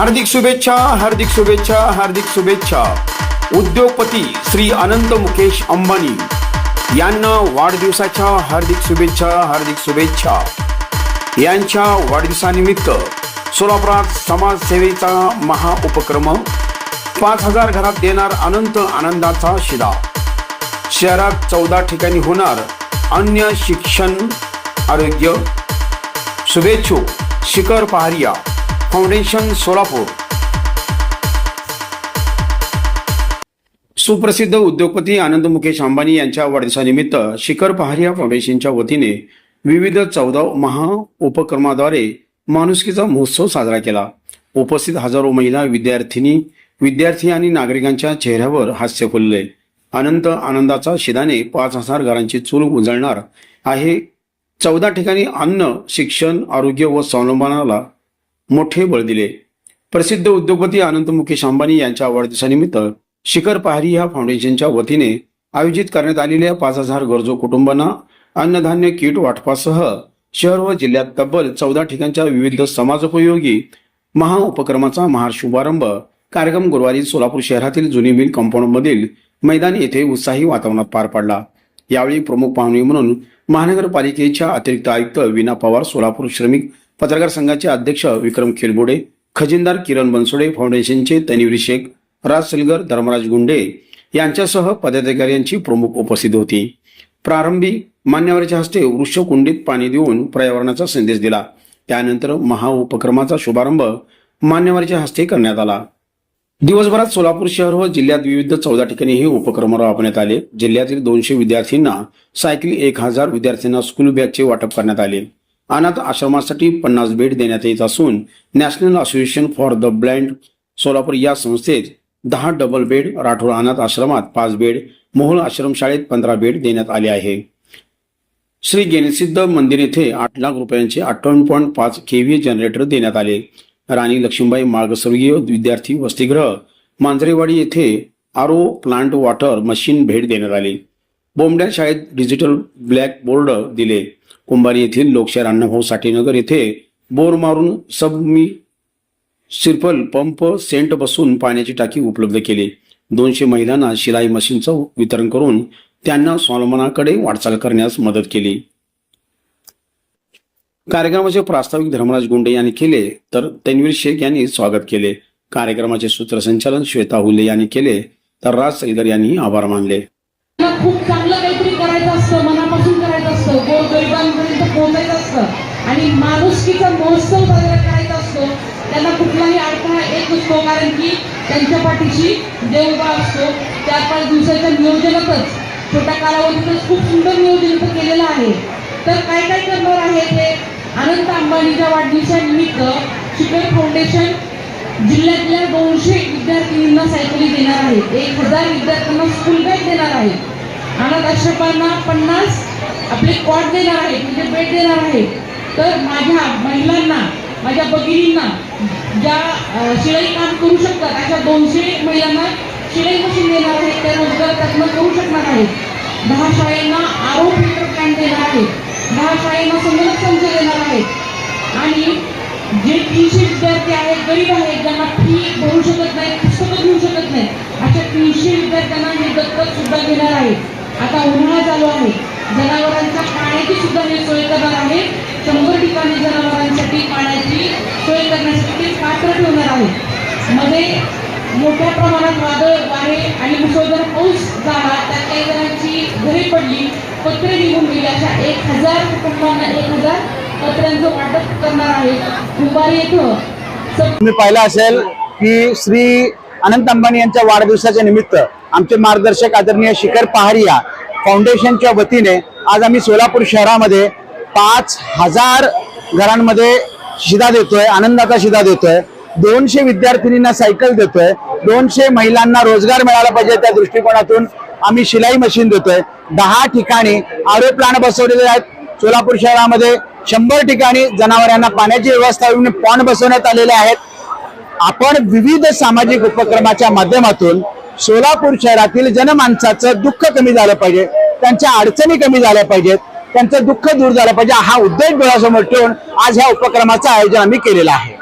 हार्दिक शुभेच्छा, हार्दिक शुभेच्छा, हार्दिक शुभेच्छा। उद्योगपती श्री अनंत मुकेश अंबानी यांना वाढदिवसाच्या हार्दिक शुभेच्छा, हार्दिक शुभेच्छा। यांच्या वाढदिवसानिमित्त सोलापुरात समाजसेवेचा महाउपक्रम 5000 घरात देणार अनंत आनंदाचा शिदा। शहरात 14 ठिकाणी होणार अन्य शिक्षण आरोग्य। शुभेच्छुक शिखर पहारिया फाउंडेशन सोलापूर। सुप्रसिद्ध उद्योगपती अनंत मुकेश अंबानी यांच्या वाढदिवसानिमित्त शिखर पहारिया फाउंडेशनच्या वतीने विविध 14 महा उपक्रमाद्वारे माणुसकीचा महोत्सव साजरा केला। उपस्थित हजारो महिला, विद्यार्थी आणि नागरिकांच्या चेहऱ्यावर हास्य फुलले। अनंत आनंदाचा शिदाने 5000 घरांची चूल उजळणार आहे। 14 ठिकाणी अन्न, शिक्षण, आरोग्य व स्वावलंबनाला मोठे बळ दिले। प्रसिद्ध उद्योगपती अनंत मुकेश अंबानी यांच्या वाढदिवसानिमित्त शिखर पहारिया फाउंडेशनच्या वतीने आयोजित करण्यात आलेल्या 5000 गरजू कुटुंबांना अन्नधान्य किट वाटपासह शहर व जिल्ह्यात तब्बल 14 ठिकाणच्या विविध समाजोपयोगी महाउपक्रमाचा शुभारंभ कार्यक्रम गुरुवारी सोलापूर शहरातील जुनी मिल कंपाऊंड मधील मैदान येथे उत्साही वातावरणात पार पडला। यावेळी प्रमुख पाहुणे म्हणून महानगरपालिकेच्या अतिरिक्त आयुक्त वीणा पवार, सोलापूर श्रमिक पत्रकार संघाचे अध्यक्ष विक्रम खेलबोडे, खजिनदार किरण बनसोडे, फाउंडेशनचे तन्वीर शेख, राज सलगर, धर्मराज गुंडे यांच्यासह पदाधिकाऱ्यांची प्रमुख उपस्थिती होती। प्रारंभी मान्यवरांच्या हस्ते वृक्षकुंडीत पाणी देऊन पर्यावरणाचा संदेश दिला। त्यानंतर महाउपक्रमाचा शुभारंभ मान्यवरांच्या हस्ते करण्यात आला। दिवसभरात सोलापूर शहर व जिल्ह्यात विविध 14 ठिकाणी हे उपक्रम राबवण्यात आले। जिल्ह्यातील 200 विद्यार्थ्यांना सायकल, 1000 विद्यार्थ्यांना स्कूल बॅगचे वाटप करण्यात आले। अनाथ आश्रमासाठी 50 बेड देण्यात येत असून national association for the blind Solapur या संस्थेत 10 डबल बेड, राठोड अनाथ आश्रमात 5 बेड, मोहोळ आश्रमशाळेत 15 बेड देण्यात आले आहे। श्री गेनसिद्ध मंदिर येथे 8 लाख रुपयांचे 58.5 kVA जनरेटर देण्यात आले। राणी लक्ष्मीबाई मार्गस्वर्गीय विद्यार्थी वसतिगृह मांजरेवाडी येथे आरओ प्लांट वॉटर मशीन भेट देण्यात आली। बोमड्या शाळेत डिजिटल ब्लॅक बोर्ड दिले। कुंभारी येथील लोकशाहीर अण्णाभाऊ साठे नगर येथे बोर मारून सिर्पल पंप सेंट बसून पाण्याची टाकी उपलब्ध केली। 200 महिलांना शिलाई मशीनचं वितरण करून त्यांना स्वावलंबनाकडे वाटचाल करण्यास मदत केली। कार्यक्रमाचे प्रास्ताविक धर्मराज गुंडे यांनी केले तर तन्वीर शेख यांनी स्वागत केले। कार्यक्रमाचे सूत्रसंचालन श्वेता हुले यांनी केले तर राज सलगर यांनी आभार मानले। खूप चांगलं काहीतरी करायचं असतं, मनापासून करायचं असतं, गोरगरिबांपर्यंत पोहोचायचं असतं आणि माणुसकीचा महोत्सव साजरा करायचा असतो। त्यांना कुठलाही अडथळा येत नसतो, कारण की त्यांच्या पाठीशी देवबा असतो। 4-5 दिवसाच्या नियोजनातच, छोट्या कालावधीतच खूप सुंदर नियोजन केलेलं आहे। तर काय काय करणार आहे ते अनंत अंबानीच्या वाढदिवसानिमित्त शिखर फाउंडेशन जिल्ह्यातल्या 200 विद्यार्थिनींना सायकली देणार आहे। 1000 विद्यार्थ्यांना स्कूल बॅग देणार आहे। अनाथ आश्रमांना 50 आपले कॉट देणार आहे, म्हणजे बेड देणार आहे। तर माझ्या महिलांना, माझ्या भगिनींना ज्या शिलाई काम करू शकतात अशा 200 महिलांना शिलाई मशीन देणार आहे, त्या रोजगार त्यातनं करू शकणार आहेत। 10 शाळांना आरओ फिल्टर प्लांट देणार आहे। 10 शाळांना संगणक संच देणार आहेत आणि जे 300 विद्यार्थी आहेत, गरीब आहेत, ज्यांना फी भरू शकत नाही, पुस्तकं घेऊ शकत नाही, अशा 300 विद्यार्थ्यांना हे दत्तक सुद्धा घेणार आहे। आता उन्हाळा चालू आहे, जनावरांच्या पाण्याची सुद्धा हे सोय करणार आहे। 100 ठिकाणी जनावरांसाठी पाण्याची सोय करण्यासाठी पात्र ठेवणार आहे। मध्ये मोठ्या प्रमाणात वादळ वारे आणि मुसळधार पाऊस झाला, त्यात काही जणांची घरे पडली, पत्रे निघून गेली। अशा 1000 कुटुंबांना 1000 पत्र्यांचं वाटप करणार आहे। कुंभारी येथे तुम्ही पाहिलं असेल की श्री अनंत अंबानी यांच्या वाढदिवसाच्या निमित्त आमचे मार्गदर्शक आदरणीय शिखर पहारिया फाउंडेशनच्या वतीने आज आम्ही सोलापूर शहरामध्ये 5000 घरांमध्ये शिदा देतोय, आनंदाचा शिदा देतोय। 200 विद्यार्थिनींना सायकल देतोय। 200 महिलांना रोजगार मिळाला पाहिजे त्या दृष्टिकोनातून आम्ही शिलाई मशीन देतोय। 10 ठिकाणी आरओ प्लांट बसवलेले आहेत। सोलापूर शहरामध्ये 100 ठिकाणी जनावरांना पाण्याची व्यवस्था होऊन पॉन्ड बसवण्यात आलेले आहेत। आपण विविध सामाजिक उपक्रमाच्या माध्यमातून सोलापूर शहरातील जनमानसाचं दुःख कमी झालं पाहिजे, त्यांच्या अडचणी कमी झाल्या पाहिजेत, त्यांचं दुःख दूर झालं पाहिजे, हा उद्देश डोळ्यासमोर ठेवून आज ह्या उपक्रमाचं आयोजन आम्ही केलेलं आहे।